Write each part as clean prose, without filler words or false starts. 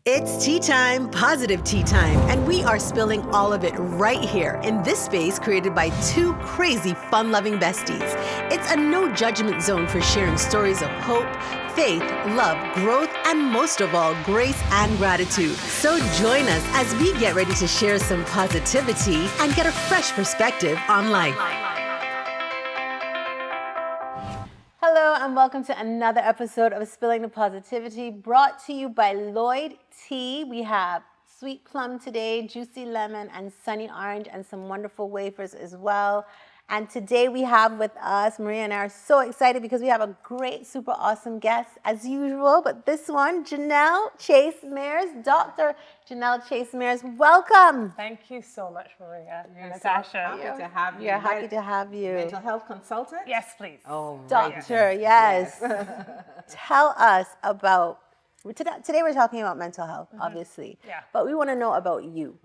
It's tea time, positive tea time, and we are spilling all of it right here in this space created by two crazy, fun-loving besties. It's a no-judgment zone for sharing stories of hope, faith, love, growth, and most of all, grace and gratitude. So join us as we get ready to share some positivity and get a fresh perspective on life. Hello and welcome to another episode of Spilling Positivity, brought to you by Loyd Tea. We have sweet plum today, juicy lemon, and sunny orange, and some wonderful wafers as well. And today we have with us, Maria and I are so excited because we have a great, super awesome guest as usual. But this one, Janelle Chase-Mears, Dr. Janelle Chase-Mears, welcome. Thank you so much, Maria. Natasha. Happy to have you. We're happy to have you. Mental health consultant? Yes, please. Oh, Doctor, yes. Tell us about, today we're talking about mental health, obviously. Yeah. But we want to know about you,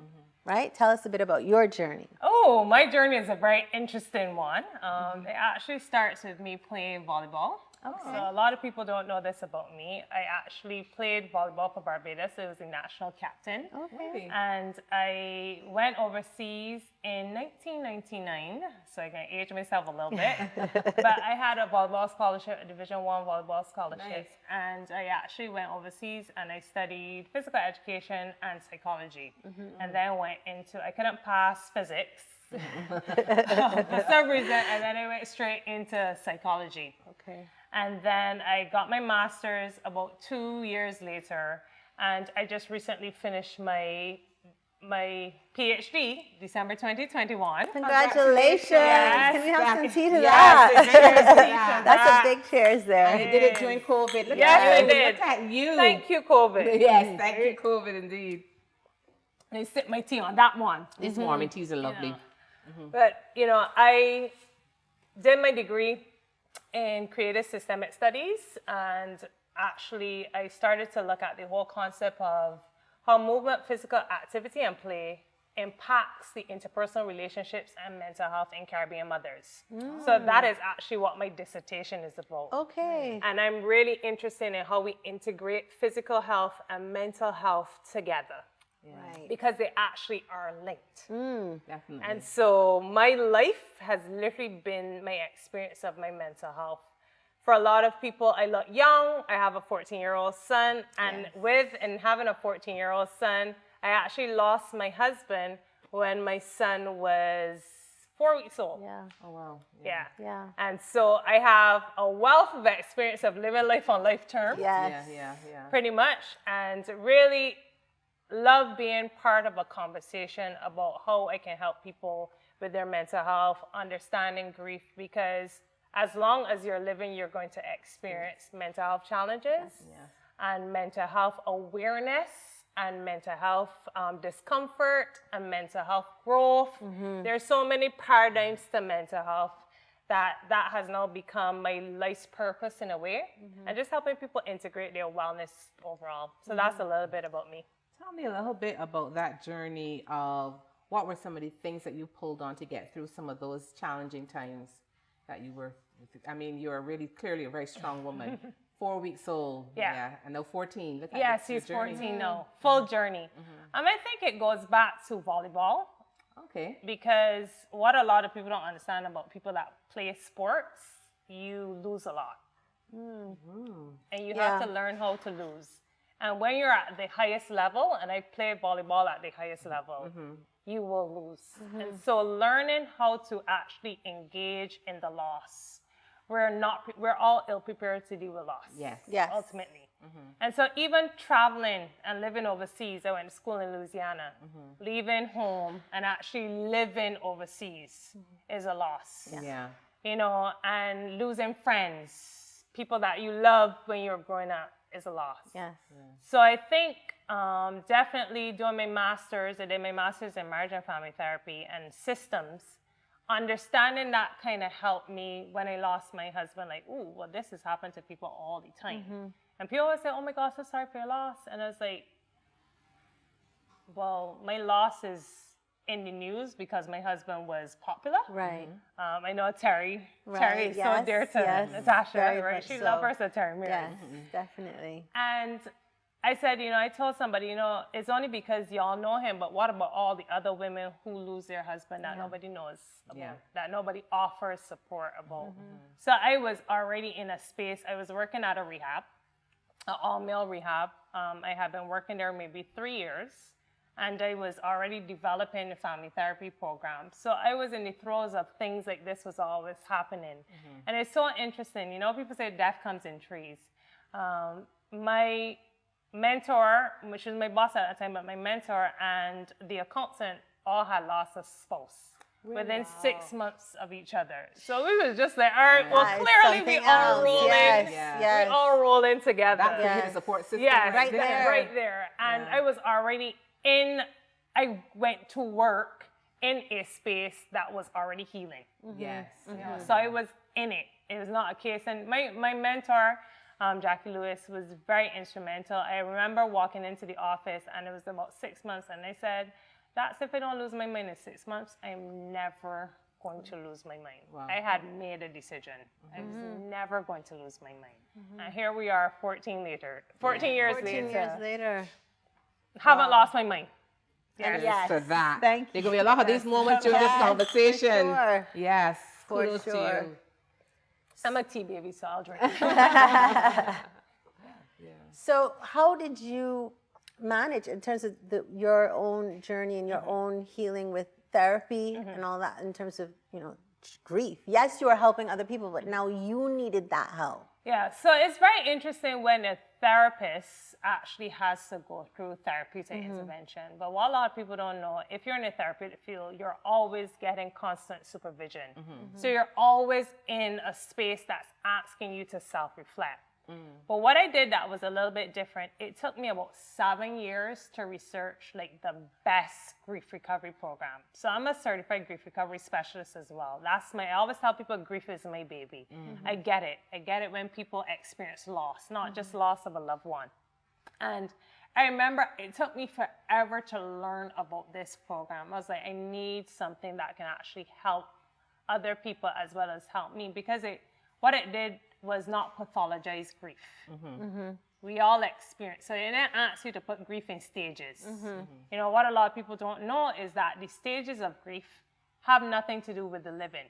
right? Tell us a bit about your journey. Oh, my journey is a very interesting one. It actually starts with me playing volleyball. Okay. So a lot of people don't know this about me. I actually played volleyball for Barbados. I was the national captain. Okay. And I went overseas in 1999, so I can age myself a little bit. But I had a volleyball scholarship, a Division I volleyball scholarship. Nice. And I actually went overseas and I studied physical education and psychology. And then went into, I couldn't pass physics for some reason, and then I went straight into psychology. Okay. And then I got my master's about 2 years later, and I just recently finished my PhD, December 2021. Congratulations. Yes. Can we have some tea to Yes, that? That's a big cheers there. And you did it during COVID. Look Yes, at I did. Look at you. Thank you, COVID. Yes, thank you, COVID, indeed. I sip my tea on that one. These warming teas are lovely. But, I did my degree in creative systemic studies, and actually I started to look at the whole concept of how movement, physical activity, and play impacts the interpersonal relationships and mental health in Caribbean mothers. So that is actually what my dissertation is about. Okay. And I'm really interested in how we integrate physical health and mental health together. Right. Because they actually are linked. Definitely. And so my life has literally been my experience of my mental health. For a lot of people, I look young. I have a 14-year-old son. And having a 14-year-old son, I actually lost my husband when my son was 4 weeks old. Yeah. Oh, wow. Yeah. Yeah. And so I have a wealth of experience of living life on life terms. Yes. Yeah. Pretty much. And really love being part of a conversation about how I can help people with their mental health, understanding grief, because as long as you're living, you're going to experience mental health challenges and mental health awareness and mental health discomfort and mental health growth. There's so many paradigms to mental health that has now become my life's purpose in a way, and just helping people integrate their wellness overall. So that's a little bit about me. Tell me a little bit about that journey of what were some of the things that you pulled on to get through some of those challenging times that you were, you're really clearly a very strong woman. 4 weeks old. Yeah. And now 14. Look at Yes, this he's journey. 14 now. Full journey. I think it goes back to volleyball, Okay. because what a lot of people don't understand about people that play sports, you lose a lot. And you have to learn how to lose. And when you're at the highest level, and I play volleyball at the highest level, you will lose. And so learning how to actually engage in the loss. We're all ill-prepared to deal with loss. Yes. Ultimately. And so even traveling and living overseas, I went to school in Louisiana, leaving home and actually living overseas is a loss. Yeah. And losing friends, people that you love when you're growing up, is a loss. Yes. So I think definitely doing my master's, I did my master's in marriage and family therapy and systems. Understanding that kind of helped me when I lost my husband, like, ooh, well, this has happened to people all the time. And people always say, oh my gosh, so sorry for your loss. And I was like, well, my loss is in the news because my husband was popular. Right. I know Terry. Right, Terry is so dear to Natasha, very right? much She so. loves her, so Terry Mary. Yes, definitely. And I said, I told somebody, it's only because y'all know him, but what about all the other women who lose their husband that nobody knows about, that nobody offers support about? So I was already in a space. I was working at a rehab, an all-male rehab. I had been working there maybe 3 years, and I was already developing a family therapy program. So I was in the throes of things like this was always happening. And it's so interesting. People say death comes in trees. My mentor, which was my boss at that time, but my mentor and the accountant all had lost a spouse within 6 months of each other. So we was just like, all right, well, clearly we all rolling. We all rolling together. That could be the support system right there. And I was already I went to work in a space that was already healing. So I was in it. It was not a case. And my mentor, Jackie Lewis, was very instrumental. I remember walking into the office, and it was about 6 months, and I said, that's if I don't lose my mind in 6 months, I'm never going to lose my mind. I had made a decision. I was never going to lose my mind. And here we are 14 years later. Haven't lost my mind. For that. Thank you. There going to be a lot of these moments during this conversation. Sure. Yes. For Kudos to you. I'm a tea baby, so I'll drink. So how did you manage in terms of your own journey and your own healing with therapy and all that in terms of, grief? Yes, you were helping other people, but now you needed that help. Yeah, so it's very interesting when a therapist actually has to go through therapeutic intervention. But what a lot of people don't know, if you're in a therapeutic field, you're always getting constant supervision. So you're always in a space that's asking you to self-reflect. But what I did that was a little bit different, it took me about 7 years to research like the best grief recovery program. So I'm a certified grief recovery specialist as well. I always tell people grief is my baby. I get it. I get it when people experience loss, not just loss of a loved one. And I remember it took me forever to learn about this program. I was like, I need something that can actually help other people as well as help me, because what it did was not pathologize grief. We all experience. So it didn't ask you to put grief in stages. What a lot of people don't know is that the stages of grief have nothing to do with the living.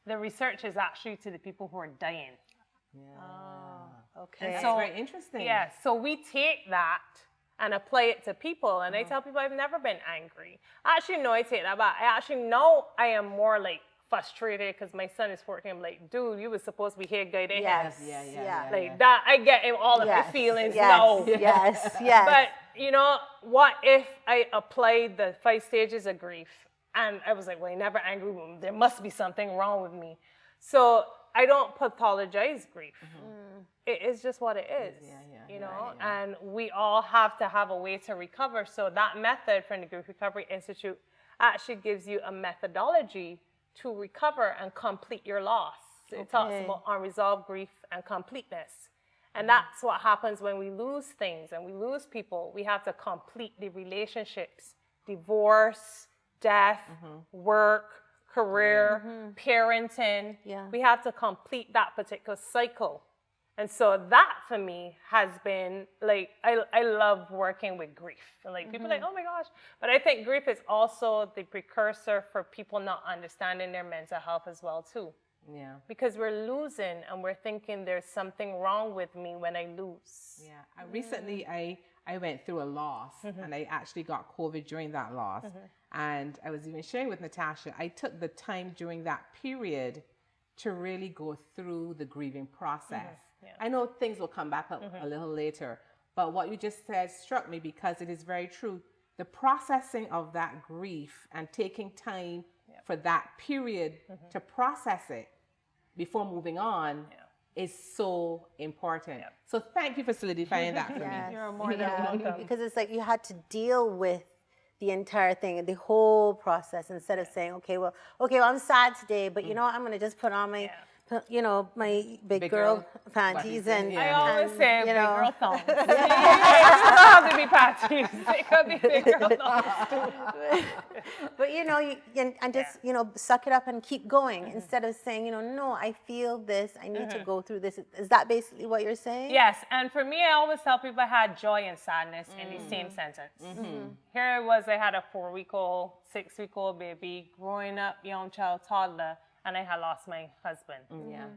The research is actually to the people who are dying. Okay. That's very interesting. Yeah, so we take that and apply it to people. And I tell people I've never been angry. Actually, no, I take that back. I actually know I am more like frustrated because my son is 14. I'm like, dude, you were supposed to be here guiding him. That, I get in all of my feelings now. But what if I applied the 5 stages of grief and I was like, well, I'm never angry. There must be something wrong with me. So I don't pathologize grief. It is just what it is, and we all have to have a way to recover. So that method from the Grief Recovery Institute actually gives you a methodology to recover and complete your loss. It talks about unresolved grief and completeness. And that's what happens when we lose things and we lose people. We have to complete the relationships, divorce, death, work, career, parenting. We have to complete that particular cycle. And so that for me has been like, I love working with grief. Like people are like, oh my gosh. But I think grief is also the precursor for people not understanding their mental health as well too. Because we're losing and we're thinking there's something wrong with me when I lose. Recently I went through a loss and I actually got COVID during that loss. And I was even sharing with Natasha, I took the time during that period to really go through the grieving process. I know things will come back up a little later, but what you just said struck me because it is very true. The processing of that grief and taking time for that period to process it before moving on is so important. So thank you for solidifying that for me. You're more than welcome. Because it's like you had to deal with the entire thing, the whole process, instead of saying, okay, well, I'm sad today, but I'm going to just put on my, my big girl panties and I always say big girl thongs. It doesn't have to be patchy. It could be finger on the But you know, and just you know, suck it up and keep going instead of saying, you know, no, I feel this, I need to go through this. Is that basically what you're saying? Yes, and for me, I always tell people I had joy and sadness in the same sentence. Here it was, I had a 4-week-old, 6-week-old baby, growing up, young child, toddler, and I had lost my husband.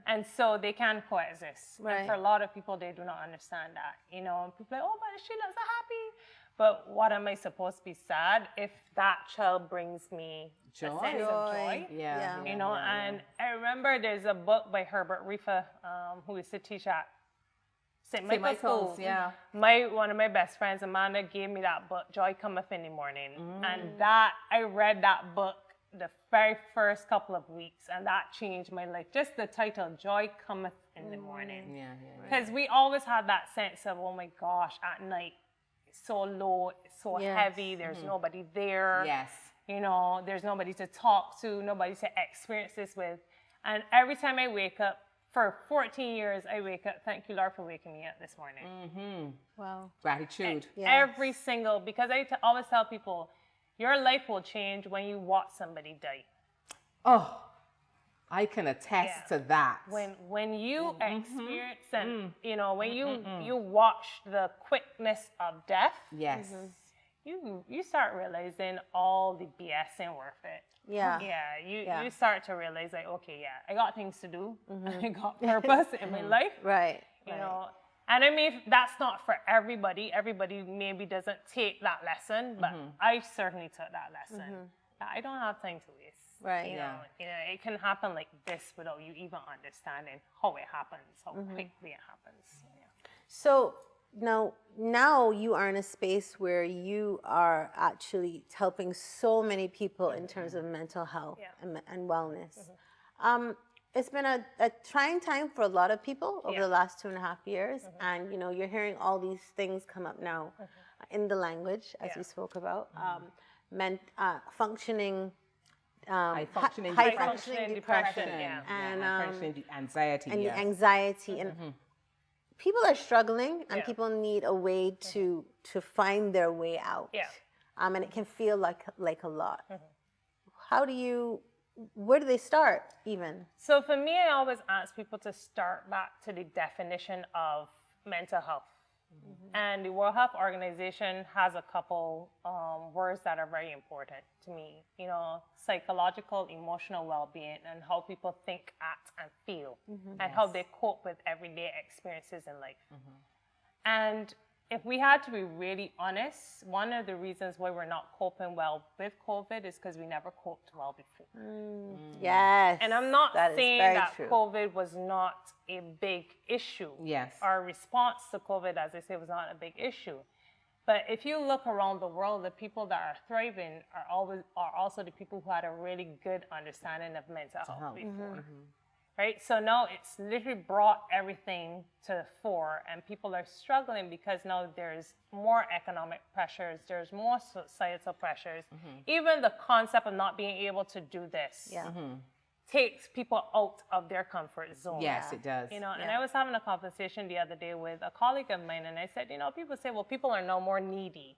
And so they can coexist. Right. And for a lot of people, they do not understand that. You know, and people are like, oh, but she looks so happy. But what am I supposed to be sad if that child brings me a sense of joy? You know, and I remember there's a book by Herbert Reefer, who used to teach at St. Michael's School. One of my best friends, Amanda, gave me that book, Joy Cometh in the Morning. And that, I read that book the very first couple of weeks, and that changed my life. Just the title, Joy Cometh in the Morning. Because we always had that sense of, oh my gosh, at night, it's so low, it's so heavy, there's nobody there. You know, there's nobody to talk to, nobody to experience this with. And every time I wake up, for 14 years, I wake up, thank you, Lord, for waking me up this morning. Wow. Gratitude. Every single, because I always tell people, your life will change when you watch somebody die. Oh, I can attest to that. When you experience and you know, when you watch the quickness of death, you start realizing all the BS ain't worth it. You start to realize like, okay, I got things to do. I got purpose in my life. You know, and I mean, that's not for everybody. Everybody maybe doesn't take that lesson, but I certainly took that lesson. I don't have time to waste. You know, it can happen like this without you even understanding how it happens, how quickly it happens. So now you are in a space where you are actually helping so many people in terms of mental health and wellness. It's been a trying time for a lot of people over the last 2.5 years. And, you know, you're hearing all these things come up now in the language, as we spoke about. Functioning high functioning depression. And high functioning anxiety. And anxiety. And people are struggling, and people need a way to find their way out. And it can feel like a lot. Where do they start even? So for me, I always ask people to start back to the definition of mental health. And the World Health Organization has a couple words that are very important to me. You know, psychological, emotional well-being, and how people think, act, and feel, and how they cope with everyday experiences in life. And if we had to be really honest, one of the reasons why we're not coping well with COVID is because we never coped well before. Yes. And I'm not saying that true. COVID was not a big issue. Our response to COVID, as I say, was not a big issue. But if you look around the world, the people that are thriving are also the people who had a really good understanding of mental health before. Right? So now it's literally brought everything to the fore, and people are struggling because now there's more economic pressures, there's more societal pressures. Even the concept of not being able to do this takes people out of their comfort zone. Yes, it does. You know, and I was having a conversation the other day with a colleague of mine, and I said, you know, people say, well, people are now more needy.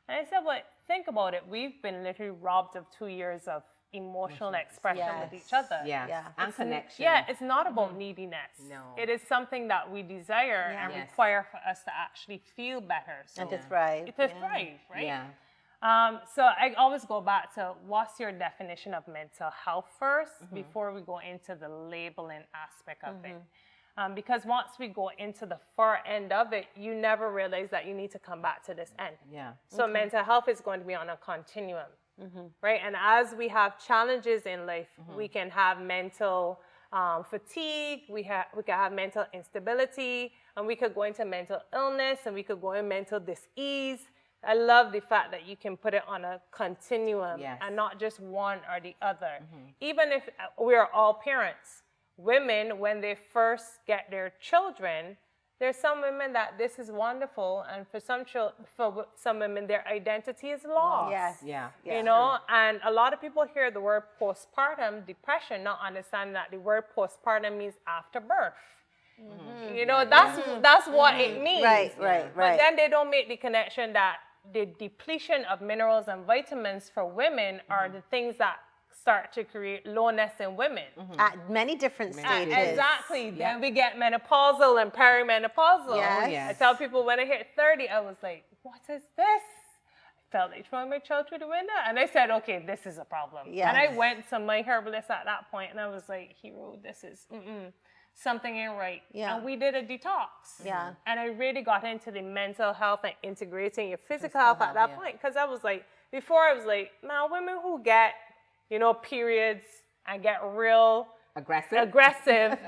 And I said, well, think about it. We've been literally robbed of 2 years of emotional expression with each other. And connection. It's not about neediness. No. It is something that we desire and require for us to actually feel better. So And to thrive. To thrive, right? So I always go back to what's your definition of mental health first before we go into the labeling aspect of it. Because once we go into the far end of it, you never realize that you need to come back to this end. So mental health is going to be on a continuum. Right? And as we have challenges in life, we can have mental fatigue, we can have mental instability, and we could go into mental illness, and we could go in mental dis-ease. I love the fact that you can put it on a continuum and not just one or the other. Even if we're all parents, women, when they first get their children, there's some women that this is wonderful, and for some women, their identity is lost. You know, and a lot of people hear the word postpartum depression, not understanding that the word postpartum means after birth. You know, that's what it means. Right. But then they don't make the connection that the depletion of minerals and vitamins for women are the things that start to create lowness in women. At many different stages. Exactly. Then we get menopausal and perimenopausal. Yes. Oh, yes. I tell people when I hit 30, I was like, what is this? I felt like throwing my child through the window. And I said, okay, this is a problem. Yes. And I went to my herbalist at that point and I was like, Hero, this is something ain't right. Yeah. And we did a detox. Yeah. And I really got into the mental health and integrating your physical health at that point. Because I was like, before I was like, now women who get, periods and get real Aggressive.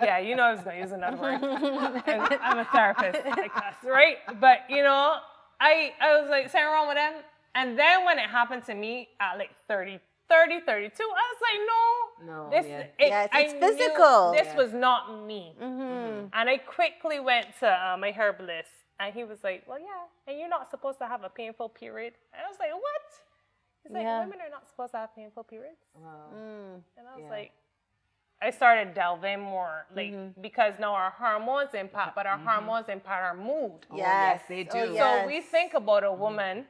Yeah, I was going to use another word. I'm a therapist, I guess, right? But, I was like, something wrong with them. And then when it happened to me at like 32, I was like, no. It's physical. This was not me. And I quickly went to my herbalist and he was like, well, yeah, and you're not supposed to have a painful period. And I was like, what? He's like, women are not supposed to have painful periods. And I was like, I started delving more, like, because now our hormones impact, but our hormones impact our mood. Yes, they do. Oh, yes. So we think about a woman,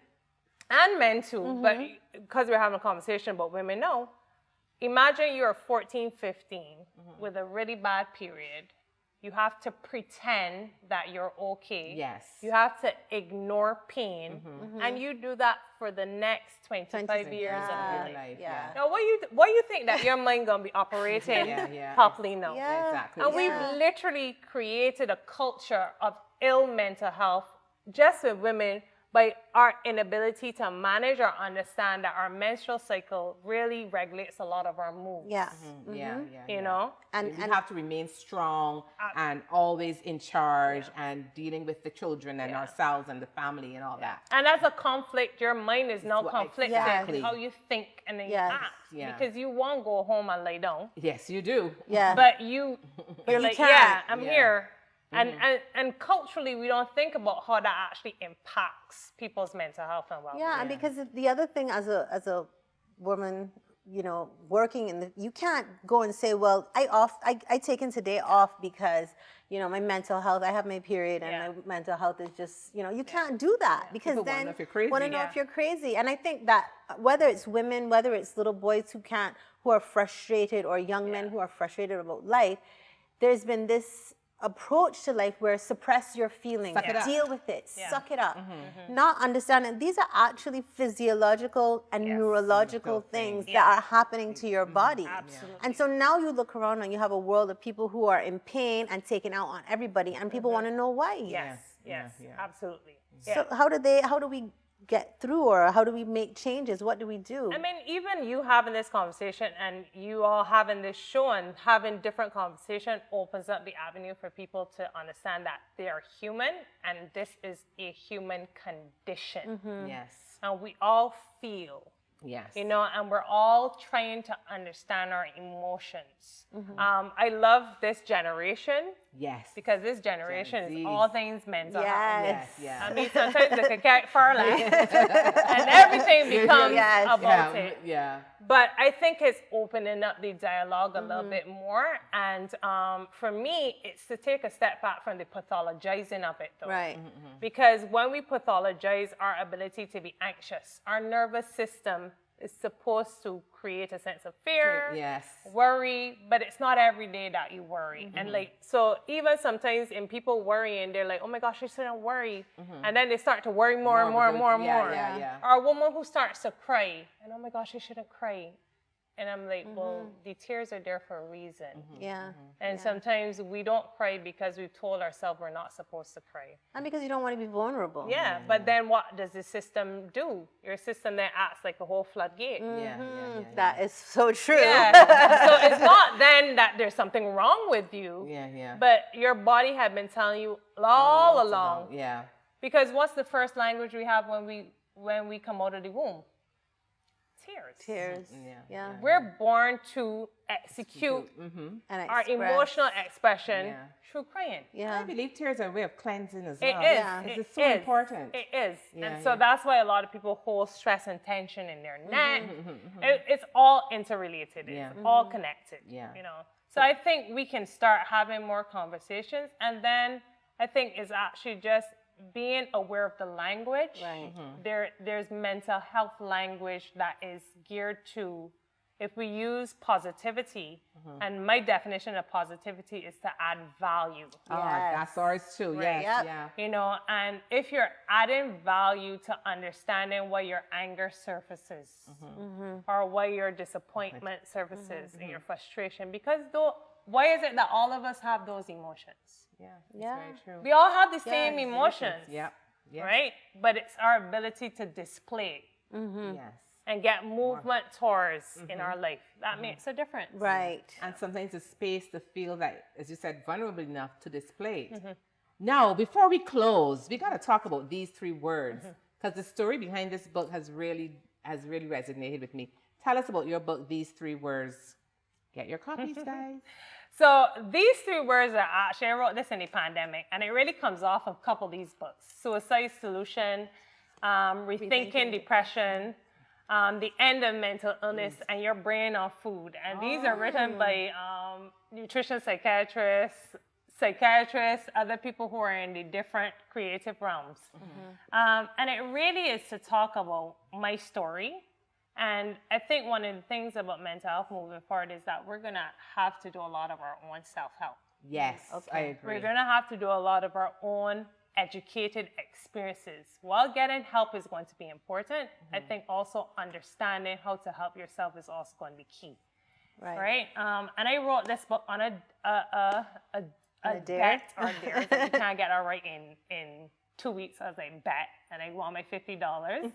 and men too, but because we're having a conversation about women, no. Imagine you're 14, 15 with a really bad period. You have to pretend that you're okay. Yes. You have to ignore pain, and you do that for the next 25 years of your life. Now, what you think that your mind gonna be operating properly now? Yeah. Exactly. And we've literally created a culture of ill mental health just with women by our inability to manage or understand that our menstrual cycle really regulates a lot of our moods. Yeah. You know? And you have to remain strong and always in charge and dealing with the children and ourselves and the family and all that. And as a conflict, your mind is now conflicted with how you think and then you act. Because you won't go home and lay down. Yes, you do. Yeah. But you're like, I'm here. And culturally, we don't think about how that actually impacts people's mental health and well-being. Yeah, and because the other thing as a woman, working you can't go and say, well, I taken today off because, my mental health, I have my period and my mental health is just, you can't do that because People then want to know if you're crazy. And I think that whether it's women, whether it's little boys who are frustrated or young men who are frustrated about life, there's been this approach to life where suppress your feelings, deal with it, suck it up, not understanding these are actually physiological and neurological things that are happening to your body. Absolutely. And so now you look around and you have a world of people who are in pain and taking out on everybody, and people want to know why. Yes, absolutely. So how do we get through, or how do we make changes? What do we do? I mean, even you having this conversation and you all having this show and having different conversation opens up the avenue for people to understand that they are human and this is a human condition. Yes. And we all feel. Yes. And we're all trying to understand our emotions. I love this generation. Yes. Because this generation is all things mental health. Yes. I mean, sometimes they can get far left and everything becomes about it. Yeah. But I think it's opening up the dialogue a little bit more. And for me, it's to take a step back from the pathologizing of it, though. Right. Because when we pathologize our ability to be anxious, our nervous system is supposed to create a sense of fear, worry, but it's not every day that you worry. And so even sometimes in people worrying, they're like, oh my gosh, I shouldn't worry. And then they start to worry more and more and more and more. Or a woman who starts to cry, and oh my gosh, I shouldn't cry. And I'm like, well, the tears are there for a reason. And sometimes we don't cry because we've told ourselves we're not supposed to cry. And because you don't want to be vulnerable. But then what does the system do? Your system then acts like a whole floodgate. That is so true. So it's not then that there's something wrong with you. But your body had been telling you all along. Because what's the first language we have when we come out of the womb? Tears. We're born to execute and our emotional expression through crying. I believe tears are a way of cleansing as well. It is. It's so important. It is. And so that's why a lot of people hold stress and tension in their neck. It's all interrelated. It's all connected. So I think we can start having more conversations, and then I think it's actually just being aware of the language. Right. There's mental health language that is geared to, if we use positivity, and my definition of positivity is to add value. Oh, that's ours too. Right. Yes, Yep. yeah. You know, and if you're adding value to understanding why your anger surfaces or why your disappointment surfaces and your frustration, because why is it that all of us have those emotions? Yeah, Yeah. that's very true. We all have the same emotions, Yep. Yes. right? But it's our ability to display Yes. and get movement towards in our life that makes a difference. Right. And sometimes the space to feel that, as you said, vulnerable enough to display it. Now, before we close, we got to talk about these 3 words, because the story behind this book has really resonated with me. Tell us about your book, These 3 Words. Get your copies, guys. So these 3 words are actually, I wrote this in the pandemic, and it really comes off of a couple of these books: Suicide Solution, Rethinking Depression, The End of Mental Illness, and Your Brain on Food. And these are written by nutrition psychiatrists, other people who are in the different creative realms. And it really is to talk about my story. And I think one of the things about mental health moving forward is that we're going to have to do a lot of our own self-help. Yes, I agree. We're going to have to do a lot of our own educated experiences. While getting help is going to be important, I think also understanding how to help yourself is also going to be key. Right? And I wrote this book on a dare? bet or dare that you can't get it right in 2 weeks. I was like, bet, and I won my $50.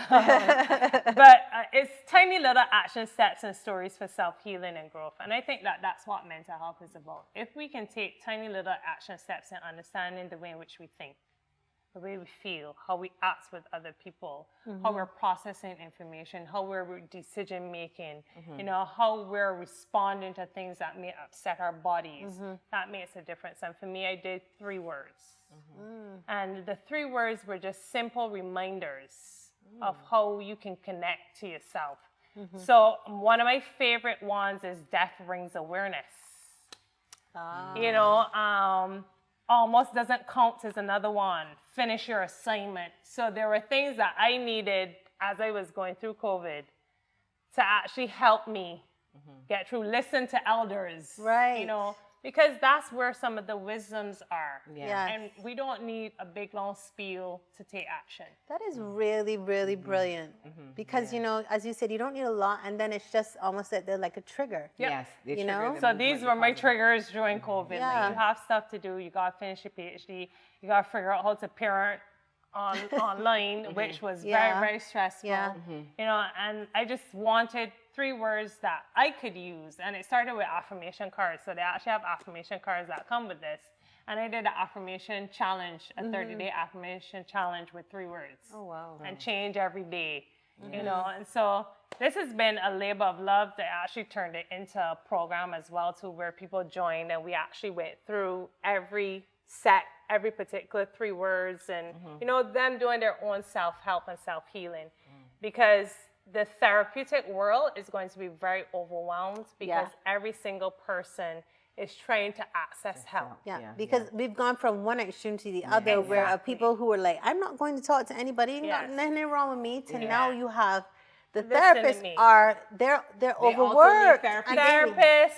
But it's tiny little action steps and stories for self-healing and growth. And I think that that's what mental health is about. If we can take tiny little action steps in understanding the way in which we think, the way we feel, how we act with other people, how we're processing information, how we're decision making, you know, how we're responding to things that may upset our bodies, that makes a difference. And for me, I did 3 words. And the 3 words were just simple reminders of how you can connect to yourself. So one of my favorite ones is Death Brings Awareness. You know, almost doesn't count as another one. Finish your assignment. So there were things that I needed as I was going through COVID to actually help me get through. Listen to elders. Right. You know, because that's where some of the wisdoms are. Yeah. And we don't need a big long spiel to take action. That is really, really brilliant. Because, you know, as you said, you don't need a lot, and then it's just almost like they're like a trigger. Yes. they You trigger know? the So movement these were my deposit. triggers during COVID. Yeah. Like, you have stuff to do. You got to finish your PhD. You got to figure out how to parent online, which was Yeah. very, very stressful. Yeah. You know, and I just wanted 3 words that I could use. And it started with affirmation cards. So they actually have affirmation cards that come with this. And I did an affirmation challenge, a 30-day affirmation challenge with 3 words. Oh, wow. And change every day, you know. And so this has been a labor of love. They actually turned it into a program as well, too, where people joined, and we actually went through every particular 3 words, and you know, them doing their own self-help and self-healing, because the therapeutic world is going to be very overwhelmed, because every single person is trying to access help. Yeah, because we've gone from one extreme to the other, where people who are like, I'm not going to talk to anybody, nothing wrong with me, to now you have the therapists are they're overworked. Therapists,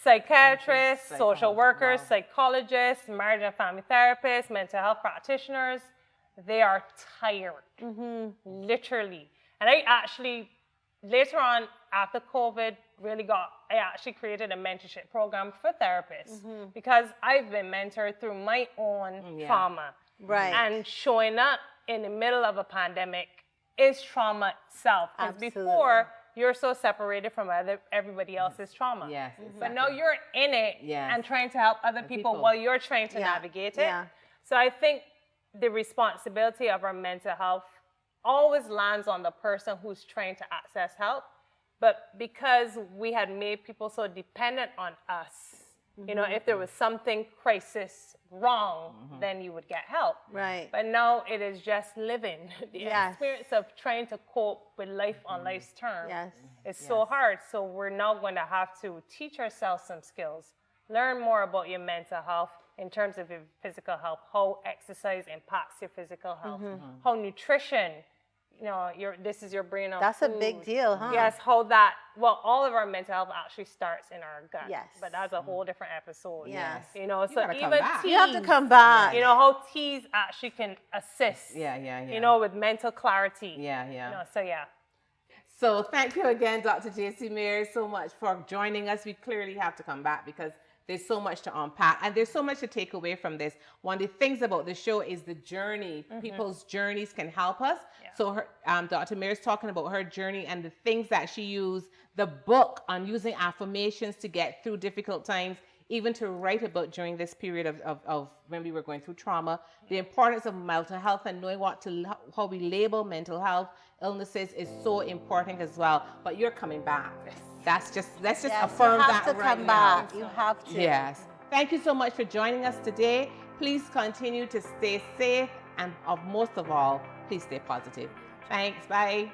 psychiatrists, social workers, psychologists, marriage and family therapists, mental health practitioners, they are tired, literally. And I actually, later on, after COVID, I actually created a mentorship program for therapists, because I've been mentored through my own trauma. Right. And showing up in the middle of a pandemic is trauma itself. Because before, you're so separated from everybody else's trauma. Yes, But now you're in it and trying to help other people while you're trying to navigate it. So I think the responsibility of our mental health always lands on the person who's trying to access help. But because we had made people so dependent on us, you know, if there was something crisis wrong, then you would get help. Right. But now it is just living. The experience of trying to cope with life on life's terms is so hard. So we're now going to have to teach ourselves some skills, learn more about your mental health, in terms of your physical health, how exercise impacts your physical health, how nutrition, this is your brain of That's a food. big deal, huh? Yes, all of our mental health actually starts in our gut. Yes. But that's a whole different episode. Yes. So gotta come even back. teas. You have to come back. How teas actually can assist. Yeah. With mental clarity. Yeah. So So thank you again, Dr. J.C. Mears, so much for joining us. We clearly have to come back because there's so much to unpack and there's so much to take away from this. One of the things about the show is the journey. People's journeys can help us. Yeah. So Dr. Mears talking about her journey and the things that she used, the book on using affirmations to get through difficult times, even to write about during this period of when we were going through trauma, the importance of mental health and knowing how we label mental health illnesses is so important as well. But you're coming back. Let's just affirm that right now. You have to come back. You have to. Yes. Thank you so much for joining us today. Please continue to stay safe and most of all, please stay positive. Thanks. Bye.